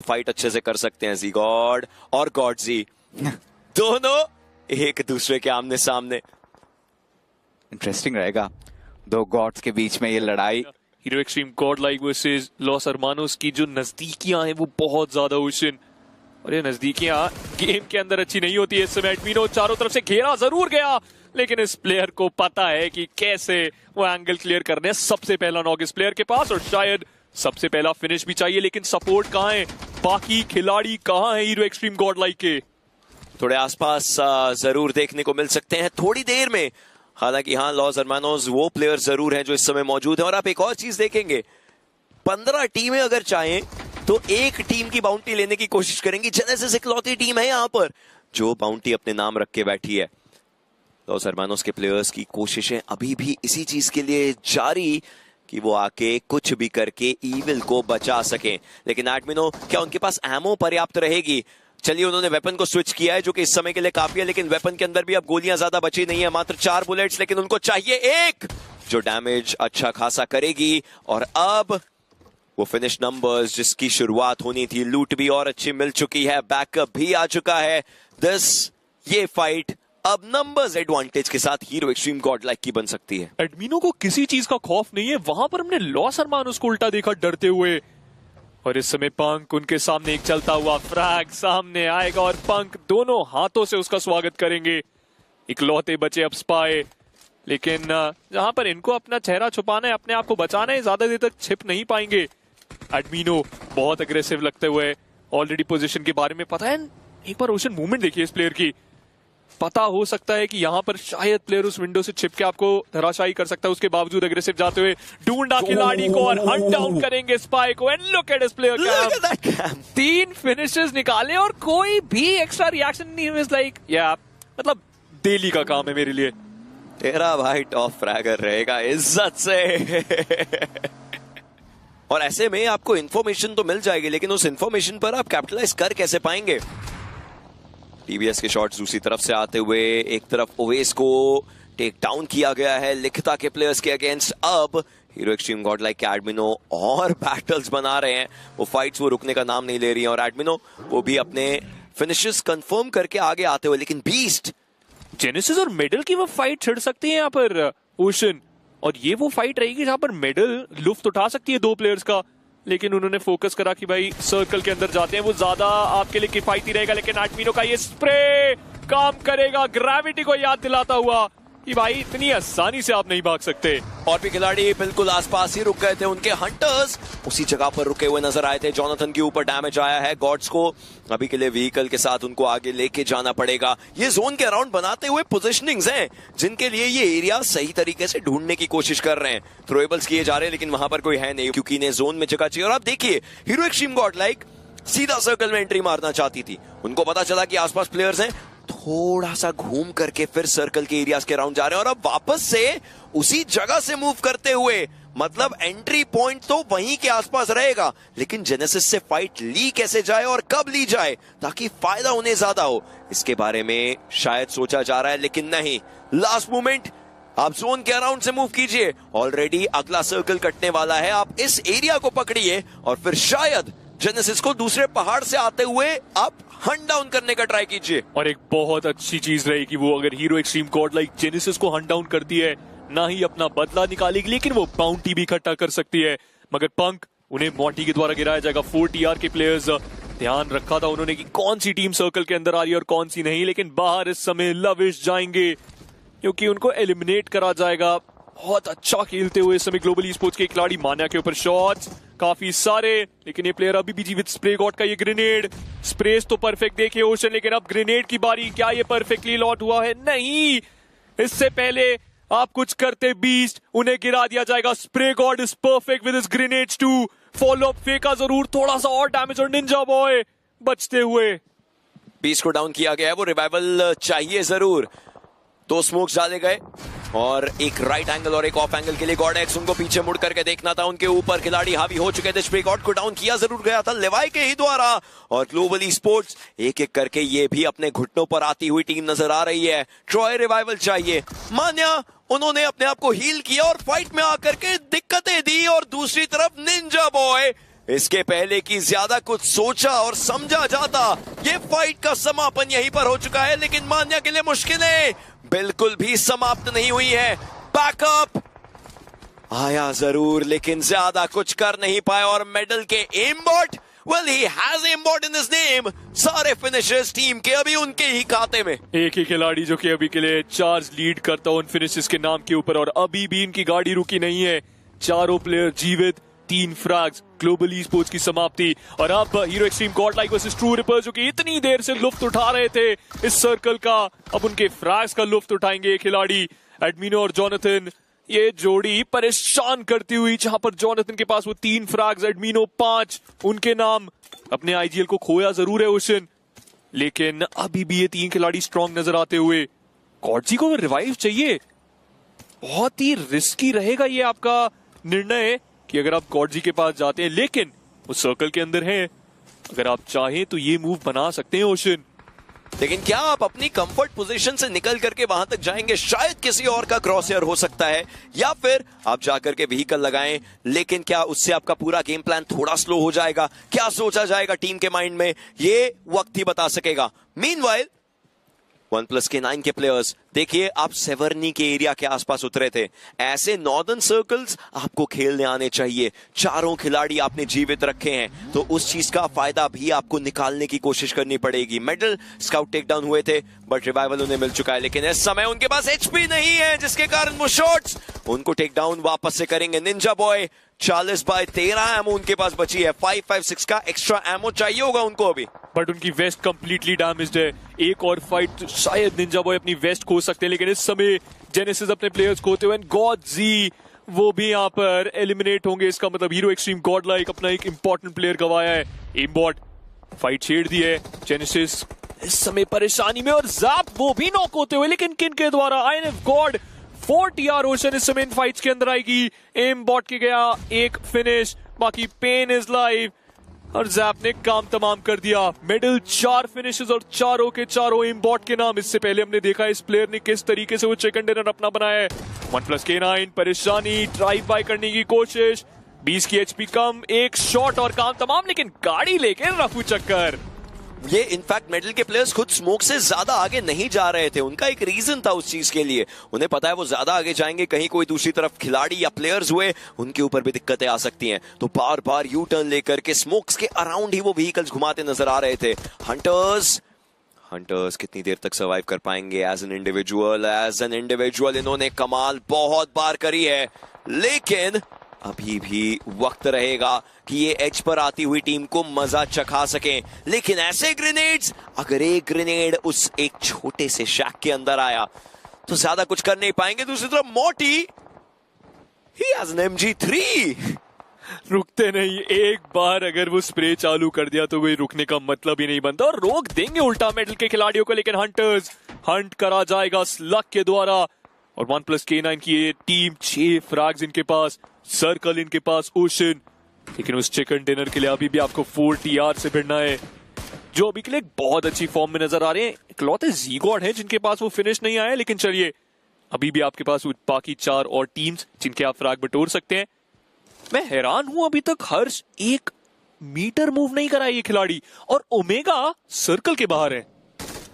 Fight अच्छे से कर सकते हैं जी गॉड और गॉड जी दोनों एक दूसरे के आमने सामने। इंटरेस्टिंग रहेगा दो गॉड्स के बीच में ये लड़ाई। Hero extreme god like versus Los Hermanos की जो नजदीकियां हैं वो बहुत ज्यादा ओशन, और ये नजदीकियां गेम के अंदर अच्छी नहीं होती है। इस समय एडमिनो चारों तरफ से घेरा जरूर गया, लेकिन इस प्लेयर को पता है कि कैसे वो एंगल क्लियर करने। सबसे पहला नॉक इस प्लेयर के पास और शायद सबसे पहला फिनिश भी चाहिए, लेकिन सपोर्ट कहाँ है, बाकी खिलाड़ी कहाँ है हीरो एक्सट्रीम गॉड लाइक के? थोड़े आसपास जरूर देखने को मिल सकते हैं थोड़ी देर में। हालांकि हाँ, लॉस हरमानोस वो प्लेयर जरूर हैं जो इस समय मौजूद है। और आप एक और चीज देखेंगे, 15 टीमें अगर चाहें तो एक टीम की बाउंटी लेने की कोशिश करेंगी। जेनेसिस इकलौती टीम है यहाँ पर जो बाउंटी अपने नाम रख के बैठी है। लॉस हरमानोस के प्लेयर्स की कोशिशें अभी भी इसी चीज के लिए जारी कि वो आके कुछ भी करके ईविल को बचा सकें। लेकिन एडमिनो, क्या उनके पास एमो पर्याप्त रहेगी? चलिए, उन्होंने वेपन को स्विच किया है जो कि इस समय के लिए काफी है, लेकिन वेपन के अंदर भी अब गोलियां ज्यादा बची नहीं है, मात्र 4 बुलेट्स, लेकिन उनको चाहिए एक जो डैमेज अच्छा खासा करेगी। और अब वो फिनिश नंबर्स जिसकी शुरुआत होनी थी, लूट भी और अच्छी मिल चुकी है, बैकअप भी आ चुका है। ये फाइट अब नंबर्स एडवांटेज के साथ हीरो एक्सट्रीम गॉड लाइक की बन सकती है। एडमिनो को किसी चीज का खौफ नहीं है, वहां पर हमने लॉस हरमानोस को उल्टा देखा डरते हुए। और इस समय पंक उनके सामने एक चलता हुआ फ्रैग सामने आएगा और पंक दोनों हाथों से उसका स्वागत करेंगे। इकलौते बचे अब स्पाई, लेकिन जहां पर इनको अपना चेहरा छुपाना है, अपने आप को बचाना है, ज्यादा देर तक छिप नहीं पाएंगे। एडमिनो बहुत अग्रेसिव लगते हुए, ऑलरेडी पोजीशन के बारे में पता है। एक बार ओशन मूवमेंट देखिए इस प्लेयर की, पता हो सकता है कि यहाँ पर शायद प्लेयर उस विंडो से छिप के आपको धराशायी कर सकता है, उसके बावजूद अग्रेसिव जाते हुए ढूंढा खिलाड़ी को और हंट डाउन करेंगे स्पाई को। And look at this player, 3 finishes निकाले और कोई भी एक्स्ट्रा रिएक्शन नहीं हुआ। लाइक या मतलब डेली का काम है मेरे लिए। तेरा भाई टॉप फ्रैगर रहेगा इज्जत से और ऐसे में आपको इंफॉर्मेशन तो मिल जाएगी, लेकिन उस इंफॉर्मेशन पर आप कैपिटलाइज कर कैसे पाएंगे? टीवीएस के शॉट्स दूसरी तरफ से आते हुए, एक तरफ ओवेस को टेक डाउन किया गया है लिखता के प्लेयर्स के अगेंस्ट। अब हीरो एक्सट्रीम गॉड लाइक के एडमिनो और बैटल्स बना रहे हैं, वो फाइट्स वो रुकने का नाम नहीं ले रही हैं। और एडमिनो वो भी अपने फिनिशेस कंफर्म करके आगे आते हुए, लेकिन बीस्ट जेनेसिस और मेडल की वो फाइट छिड़ सकती है यहाँ पर ओशन, और ये वो फाइट रहेगी जहां पर मेडल लुफ्त उठा सकती है 2 प्लेयर्स का। लेकिन उन्होंने फोकस करा कि भाई सर्कल के अंदर जाते हैं, वो ज्यादा आपके लिए किफायती रहेगा। लेकिन एडमिनो का ये स्प्रे काम करेगा, ग्रेविटी को याद दिलाता हुआ कि भाई इतनी आसानी से आप नहीं भाग सकते। और भी खिलाड़ी बिल्कुल आसपास ही रुक गए थे, उनके हंटर्स उसी जगह पर रुके हुए नजर आए थे। जोनाथन के ऊपर डैमेज आया है, गॉड्स को अभी के लिए व्हीकल के साथ उनको आगे लेके जाना पड़ेगा। ये जोन के अराउंड बनाते हुए पोजिशनिंग्स हैं जिनके लिए ये एरिया सही तरीके से ढूंढने की कोशिश कर रहे हैं। थ्रोएबल्स किए जा रहे हैं, लेकिन वहां पर कोई है नहीं क्योंकि इन्हें जोन में जगह चाहिए। और आप देखिए, हीरो एक्सट्रीम गॉड लाइक सीधा सर्कल में एंट्री मारना चाहती थी, उनको पता चला कि आसपास प्लेयर्स हैं, थोड़ा सा घूम करके फिर सर्कल के एरियाज के अराउंड जा रहे हैं। और अब वापस से उसी जगह से मूव करते हुए, मतलब एंट्री पॉइंट तो वहीं के आसपास रहेगा, लेकिन जेनेसिस से फाइट ली कैसे जाए और कब ली जाए ताकि फायदा उन्हें ज्यादा हो, इसके बारे में शायद सोचा जा रहा है। लेकिन नहीं, लास्ट मोमेंट, आप जोन के अराउंड से मूव कीजिए, ऑलरेडी अगला सर्कल कटने वाला है। आप इस एरिया को पकड़िए और फिर शायद जेनेसिस को दूसरे पहाड़ से आते हुए आप हंट डाउन करने का ट्राई कीजिए। और एक बहुत अच्छी चीज रहेगी वो अगर hero extreme god like genesis को हंट डाउन करती है, ना ही अपना बदला निकालेगी लेकिन वो बाउंटी भी इकट्ठा कर सकती है। मगर पंक, उन्हें मॉन्टी के द्वारा गिराया जाएगा। 4 TR के प्लेयर्स, ध्यान रखा था उन्होंने कि कौन सी टीम सर्कल के अंदर आ रही है और कौन सी नहीं, लेकिन बाहर इस समय लविश जाएंगे क्योंकि उनको एलिमिनेट करा जाएगा। बहुत अच्छा खेलते हुए इस समय ग्लोबल ई स्पोर्ट्स के खिलाड़ी। मान्या के ऊपर शॉट्स काफी सारे, लेकिन ये प्लेयर अभी भी जीवित। स्प्रे गॉड का ये ग्रेनेड, स्प्रेस तो परफेक्ट देखिए ओशन, लेकिन अब ग्रेनेड की बारी। क्या ये परफेक्टली लॉट हुआ है? नहीं, इससे पहले आप कुछ करते बीस्ट, उन्हें गिरा दिया जाएगा। Spray god is perfect with his grenades too. Follow up फेंका जरूर, थोड़ा सा और डैमेज, और निंजा बॉय बचते हुए। बीस्ट को डाउन किया गया है, वो रिवाइवल चाहिए जरूर। 2 स्मोक्स डाले गए और एक राइट एंगल और एक ऑफ एंगल के लिए गॉड एक्स, उनको पीछे मुड़ करके देखना था। उनके ऊपर खिलाड़ी हावी हो चुके थे। स्प्रे गॉड को डाउन किया जरूर गया था लेवाई के ही द्वारा, और ग्लोबल ई स्पोर्ट्स एक एक करके ये भी अपने घुटनों पर आती हुई टीम नजर आ रही है। ट्रॉय रिवाइवल चाहिए। मान्या, उन्होंने अपने आप को हील किया और फाइट में आकर के दिक्कतें दी, और दूसरी तरफ निंजा बॉय इसके पहले कि ज्यादा कुछ सोचा और समझा जाता, ये फाइट का समापन यहीं पर हो चुका है। लेकिन मान्या के लिए मुश्किलें बिल्कुल भी समाप्त नहीं हुई है। बैकअप आया जरूर, लेकिन ज्यादा कुछ कर नहीं पाया और मेडल के aimbot, well he has aimbot in his name। सारे फिनिशर्स टीम के अभी उनके ही खाते में। एक ही खिलाड़ी जो कि अभी के लिए चार्ज लीड करता उन फिनिशेस के नाम के ऊपर, और अभी भी इनकी गाड़ी रुकी नहीं है। चारों प्लेयर जीवित, 3 फ्रैग्स, ग्लोबल ई स्पोर्ट्स की समाप्ति। और अब hero extreme Godlike versus true reapers, जो कि इतनी देर से लुफ्त उठा रहे थे इस सर्कल का, अब उनके फ्रैग्स का लुफ्त उठाएंगे ये खिलाड़ी एडमिनो और जोनाथन। ये जोड़ी परेशान करती हुई, जहां पर जोनाथन के पास वो 3 फ्रैग्स, एडमिनो 5, उनके नाम। अपने आईजीएल को खोया जरूर है ओशन, लेकिन अभी भी ये 3 खिलाड़ी स्ट्रांग नजर आते हुए। गॉडजी को रिवाइव चाहिए, बहुत ही रिस्की रहेगा ये आपका निर्णय कि अगर आप गॉडजी के पास जाते हैं, लेकिन वो सर्कल के अंदर है। अगर आप चाहें तो ये मूव बना सकते हैं ओशन, लेकिन क्या आप अपनी कंफर्ट पोजीशन से निकल करके वहां तक जाएंगे? शायद किसी और का क्रॉसएयर हो सकता है, या फिर आप जाकर के व्हीकल लगाएं, लेकिन क्या उससे आपका पूरा गेम प्लान थोड़ा स्लो हो जाएगा? क्या सोचा जाएगा टीम के माइंड में, ये वक्त ही बता सकेगा। मीनवाइल OnePlus K9 के प्लेयर्स देखिए, आप सेवर्नी के एरिया के आसपास उतरे थे। ऐसे नॉर्दर्न सर्कल्स आपको खेलने आने चाहिए। चारों खिलाड़ी आपने जीवित रखे हैं, तो उस चीज का फायदा भी आपको निकालने की कोशिश करनी पड़ेगी। मेडल स्काउट टेकडाउन हुए थे, बट रिवाइवल उन्हें मिल चुका है, लेकिन इस समय उनके पास एचपी नहीं है, जिसके कारण वो शॉट्स उनको टेकडाउन वापस से करेंगे। निंजा बॉय 40/13 एमो उनके पास बची है। 556 का एक्स्ट्रा एमो चाहिए होगा उनको अभी, बट उनकी वेस्ट कंप्लीटली डैमेज्ड है। एक और फाइट शायद निंजा बॉय अपनी वेस्ट खो सकते हैं, लेकिन इस समय जेनेसिस अपने प्लेयर्स खोते हुए, गॉडजी वो भी यहाँ पर एलिमिनेट होंगे। इसका मतलब हीरो एक्सट्रीम गॉडलाइक अपना एक इंपॉर्टेंट प्लेयर गवाया है। एमबॉट फाइट छेड़ दी है, जेनेसिस इस समय परेशानी में, और ज़ैप वो भी नॉक होते हुए, लेकिन किन के द्वारा? आईएनएफ गॉड 4TR ओशन इस समय इन फाइट्स के अंदर आएगी। एमबॉट के गया एक फिनिश, बाकी पेन इज लाइव, और जैप ने काम तमाम कर दिया। मेडल 4 फिनिशेस और चारों के चारों एमबॉट के नाम। इससे पहले हमने देखा इस प्लेयर ने किस तरीके से वो चिकन डिनर अपना बनाया है। OnePlus K9 परेशानी, ड्राइव बाय करने की कोशिश, 20 की एचपी कम, एक शॉट और काम तमाम, लेकिन गाड़ी लेके रफू चक्कर। ये इनफैक्ट मेडल के प्लेयर्स खुद स्मोक से ज्यादा आगे नहीं जा रहे थे। उनका एक रीजन था उस चीज के लिए, उन्हें पता है वो ज्यादा आगे जाएंगे, कहीं कोई दूसरी तरफ खिलाड़ी या प्लेयर्स हुए उनके ऊपर भी दिक्कतें आ सकती हैं। तो बार बार यू टर्न लेकर के स्मोक्स के अराउंड ही वो व्हीकल्स घुमाते नजर आ रहे थे। हंटर्स कितनी देर तक सर्वाइव कर पाएंगे? एज एन इंडिविजुअल इन्होंने कमाल बहुत बार करी है, लेकिन अभी भी वक्त रहेगा कि ये एज पर आती हुई टीम को मजा चखा सकें। लेकिन ऐसे ग्रेनेड्स, अगर एक ग्रेनेड उस एक छोटे से शैक के अंदर आया तो ज्यादा कुछ कर नहीं पाएंगे। दूसरी तरफ मोटी, ही हैज एन MG3, रुकते नहीं। एक बार अगर वो स्प्रे चालू कर दिया तो कोई रुकने का मतलब ही नहीं बनता, और रोक देंगे उल्टा मेडल के खिलाड़ियों को। लेकिन हंटर्स हंट करा जाएगा स्लग के द्वारा, और OnePlus K9 की ये टीम 6 फ्रैग्स इनके पास, सर्कल इनके पास, ओशन। लेकिन उस चिकन डिनर के लिए अभी भी आपको 4TR से भिड़ना है, जो अभी के लिए बहुत अच्छी फॉर्म में नजर आ रहे हैं। इकलौते Z-God हैं जिनके पास वो फिनिश नहीं आया, लेकिन चलिए अभी भी आपके पास बाकी 4 और टीम्स जिनके आप फ्रैग बटोर सकते हैं। मैं हैरान हूं, अभी तक हर्ष 1 मीटर मूव नहीं करा ये खिलाड़ी, और ओमेगा सर्कल के बाहर है।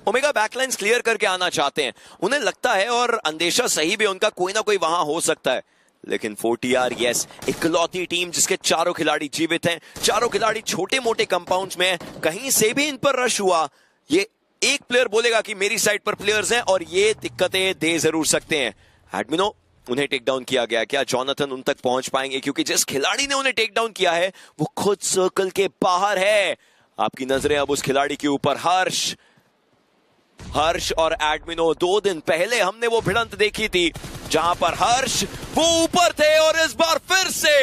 ओमेगा बैकलाइंस क्लियर करके आना चाहते हैं, उन्हें लगता है, और अंदेशा सही भी उनका, कोई ना कोई वहां हो सकता है। लेकिन 4TR यस, इकलौती टीम जिसके चारों खिलाड़ी जीवित हैं, चारों खिलाड़ी छोटे मोटे कंपाउंड्स में हैं, कहीं से भी इन पर रश हुआ, ये एक प्लेयर बोलेगा कि मेरी साइड पर प्लेयर्स हैं, और ये दिक्कतें दे जरूर सकते हैं। एडमिनो, उन्हें टेक डाउन किया गया, क्या जोनाथन उन तक पहुंच पाएंगे? क्योंकि जिस खिलाड़ी ने उन्हें टेक डाउन किया है वो खुद सर्कल के बाहर है। आपकी नजरें अब उस खिलाड़ी के ऊपर। हर्ष और एडमिनो, 2 दिन पहले हमने वो भिड़ंत देखी थी जहां पर हर्ष वो ऊपर थे, और इस बार फिर से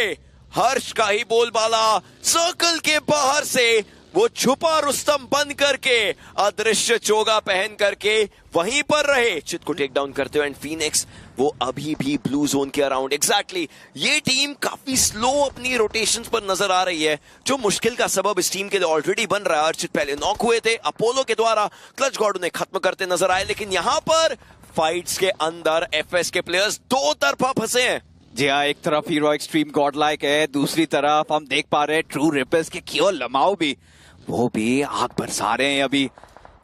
हर्ष का ही बोलबाला, सर्कल के बाहर से वो छुपा रुस्तम बन करके, अदृश्य चोगा पहन करके वहीं पर रहे, चित को टेक डाउन करते हुए। एंड फीनिक्स वो अभी भी ब्लू जोन के अराउंड। एग्जैक्टली, ये टीम काफी स्लो अपनी रोटेशंस पर नजर आ रही है, जो मुश्किल का सबब इस टीम के लिए ऑलरेडी बन रहा है। अर्चित पहले नॉक हुए थे अपोलो के द्वारा, क्लच गॉड उन्हें खत्म करते नजर आए, लेकिन यहां पर फाइट्स के अंदर एफएस के प्लेयर्स 2 तरफा फंसे हैं। जी हाँ, एक तरफ हीरो एक्सट्रीम गॉड लाइक है, दूसरी तरफ हम देख पा रहे हैं ट्रू रिपर्स के कियो लमाओ भी, वो भी आग बरसा रहे हैं अभी।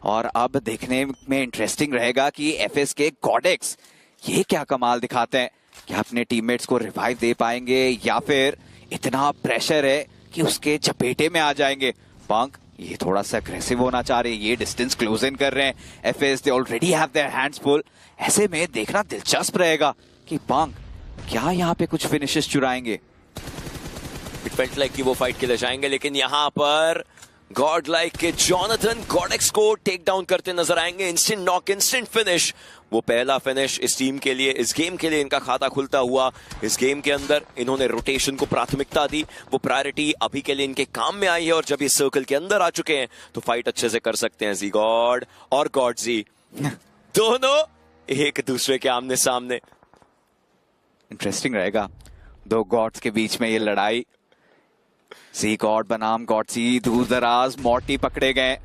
और अब देखने में इंटरेस्टिंग रहेगा कि एफएस के गॉडेक्स ये क्या कमाल दिखाते हैं, क्या अपने टीममेट्स को रिवाइव दे पाएंगे या फिर इतना प्रेशर है कि उसके चपेटे में आ जाएंगे। पंक ये थोड़ा सा अग्रेसिव होना चाह रहे हैं, ये डिस्टेंस क्लोज इन कर रहे हैं। FS they already have their hands full. ऐसे में देखना दिलचस्प रहेगा कि पंक क्या यहाँ पे कुछ फिनिशेस चुराएंगे। इट फेल्ट लाइक कि वो फाइट के लिए जाएंगे, लेकिन यहाँ पर गॉड लाइक के जॉनथन गॉडेक्स को टेक डाउन करते नजर आएंगे। इंस्टेंट नॉक, इंस्टेंट फिनिश, वो पहला फिनिश इस टीम के लिए, इस गेम के लिए इनका खाता खुलता हुआ। इस गेम के अंदर इन्होंने रोटेशन को प्राथमिकता दी, वो प्रायोरिटी अभी के लिए इनके काम में आई है। और जब ये सर्कल के अंदर आ चुके हैं तो फाइट अच्छे से कर सकते हैं। जी गॉड और गॉड जी दोनों एक दूसरे के आमने सामने। इंटरेस्टिंग रहेगा दो गॉड्स के बीच में ये लड़ाई। जी गॉड बनाम गॉडसी दूर दराज मॉर्टी पकड़े गए,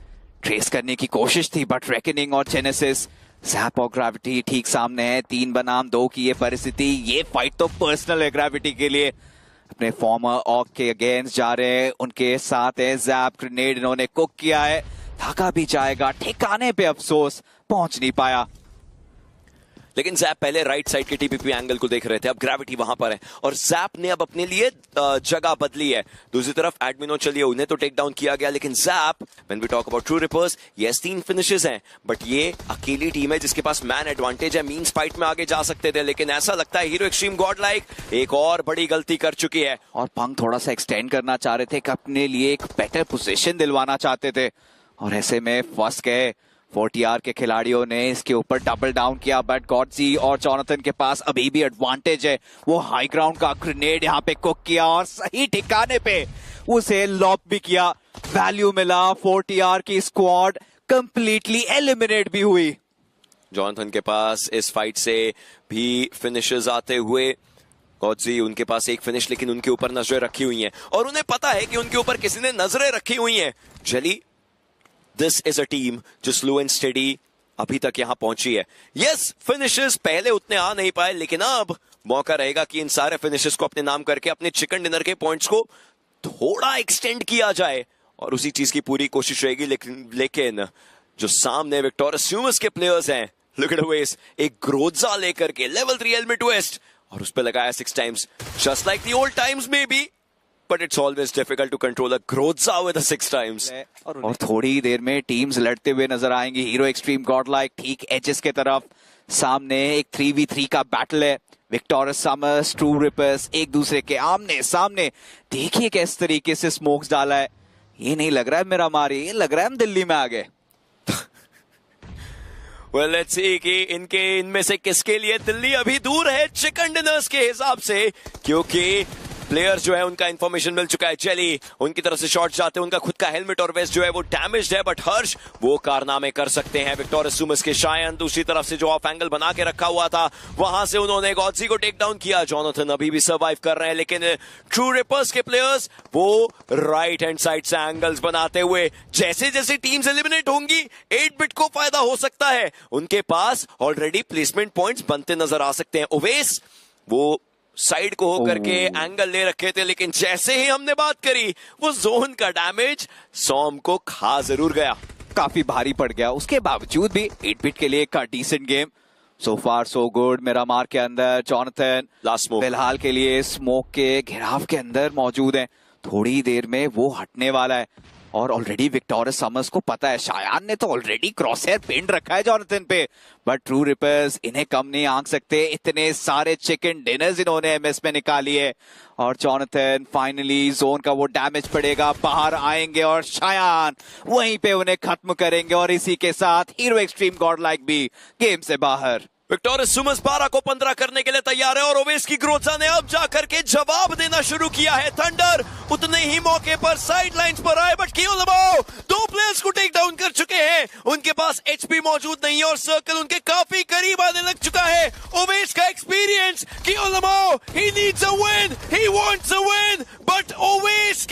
ट्रेस करने की कोशिश थी बट रेकनिंग और जेनेसिस ज़ैप और ग्रेविटी ठीक सामने है। 3 बनाम 2 की ये परिस्थिति, ये फाइट तो पर्सनल है ग्रेविटी के लिए। अपने फॉर्मर ऑक के अगेंस्ट जा रहे हैं, उनके साथ है ज़ैप, ग्रेनेड इन्होंने कुक किया है, थका भी जाएगा, ठिकाने पे अफसोस पहुंच नहीं पाया। लेकिन जैप पहले राइट साइड के टीपीपी एंगल को देख रहे थे, अब ग्रेविटी वहां पर है और जैप ने अब अपने लिए जगह बदली है। दूसरी तरफ एडमिनो चलिए, उन्हें तो टेक डाउन किया गया, लेकिन जैप when we talk about True Rippers, yes 3 finishes हैं बट ये अकेली टीम है जिसके पास मैन एडवांटेज है। मींस फाइट में आगे जा सकते थे, लेकिन ऐसा लगता है हीरो एक्सट्रीम गॉड लाइक एक और बड़ी गलती कर चुकी है। और पंक थोड़ा सा एक्सटेंड करना चाह रहे थे, अपने लिए एक बेटर पोजीशन दिलवाना चाहते थे और ऐसे में फंस गए। 40R के खिलाड़ियों ने इसके ऊपर डबल डाउन किया बट गॉडजी और जॉनथन के पास अभी भी एडवांटेज है। वो हाई ग्राउंड का ग्रेनेड यहाँ पे कुक किया और सही ठिकाने पे उसे लॉक भी किया, वैल्यू मिला। 40R की स्क्वाड कंप्लीटली एलिमिनेट भी हुई। जॉनथन के पास इस फाइट से भी फिनिशेस आते हुए, गॉडजी उनके पास एक फिनिश, लेकिन उनके ऊपर नजरें रखी हुई हैं और उन्हें पता है कि उनके ऊपर किसी ने नजरें रखी हुई हैं। जली दिस इज अ टीम जो स्लो एंड स्टेडी अभी तक यहां पहुंची है। यस फिनिशेस पहले उतने आ नहीं पाए, लेकिन अब मौका रहेगा कि इन सारे फिनिशेस को अपने नाम करके अपने चिकन डिनर के पॉइंट्स को थोड़ा एक्सटेंड किया जाए और उसी चीज की पूरी कोशिश रहेगी। लेकिन जो सामने विक्टोरियस के प्लेयर्स हैं, लुक एट वेस, एक ग्रोजा लेकर के लेवल 3 हेलमेट वेस्ट और उस पर लगाया 6 times, just like the old times may be, but it's always difficult to control a Groza with a 6 times. और थोड़ी देर में टीम्स लड़ते हुए नजर आएंगी। हीरो एक्सट्रीम गॉड लाइक ठीक एजेस के तरफ, सामने एक 3v3 का बैटल है। विक्टोरियस समर्स, ट्रू रिपर्स एक दूसरे के आमने सामने। देखिए किस तरीके से स्मोक्स डाला है, ये नहीं लग रहा है मेरा मारी, ये लग रहा है हम दिल्ली में आ गए। Well, let's see कि इनमें से किसके लिए दिल्ली अभी दूर है चिकन डिनर्स के हिसाब से, क्योंकि प्लेयर्स जो है उनका इंफॉर्मेशन मिल चुका है। जेली उनकी तरफ से शॉट जाते हैं, उनका खुद का हेलमेट और वेस्ट जो है वो डैमेज्ड है, बट हर्ष वो कारनामे कर सकते हैं। विक्टोरियस के शायन दूसरी तरफ से जो ऑफ एंगल बना के रखा हुआ था वहां से उन्होंने गॉडजी को टेक डाउन किया। जॉनथन अभी भी सर्वाइव कर रहे हैं, लेकिन ट्रू रिपर्स के प्लेयर्स वो राइट हैंड साइड से एंगल्स बनाते हुए, जैसे जैसे टीम्स एलिमिनेट होंगी 8 बिट को फायदा हो सकता है। उनके पास ऑलरेडी प्लेसमेंट पॉइंट्स बनते नजर आ सकते हैं। ओवेस वो साइड को होकर के एंगल ले रखे थे, लेकिन जैसे ही हमने बात करी वो जोन का डैमेज सॉम को खा जरूर गया, काफी भारी पड़ गया। उसके बावजूद भी 8 बिट के लिए एक डिसेंट गेम, सो फार सो गुड। मेरा मार के अंदर जॉनथन लास्ट स्मोक फिलहाल के लिए स्मोक के घेराव के अंदर मौजूद है, थोड़ी देर में वो हटने वाला है और ऑलरेडी विक्टोरियस समर्स को पता है, शायान ने तो ऑलरेडी क्रॉस हेयर पिन रखा है जॉनथन पे, बट ट्रू रिपर्स इन्हें कम नहीं आंक सकते। इतने सारे चिकन डिनर्स इन्होंने एमएस में निकाली है और जॉनथन फाइनली जोन का वो डैमेज पड़ेगा, बाहर आएंगे और शायान वहीं पे उन्हें खत्म करेंगे और इसी के साथ हीरो एक्सट्रीम गॉड लाइक भी गेम से बाहर। विक्टोरियस 12 को 15 करने के लिए तैयार है और ओवेस की ग्रोजा ने अब जाकर के जवाब देना शुरू किया है। थंडर उतने ही मौके पर साइड लाइंस पर आए, बट कियो लमाओ 2 प्लेयर्स को टेक डाउन कर चुके हैं। उनके पास एचपी मौजूद नहीं है और सर्कल उनके काफी करीब आने लग चुका है। ओवेस का एक्सपीरियंस, कियो लमाओ he needs a win, he wants a win, but Owais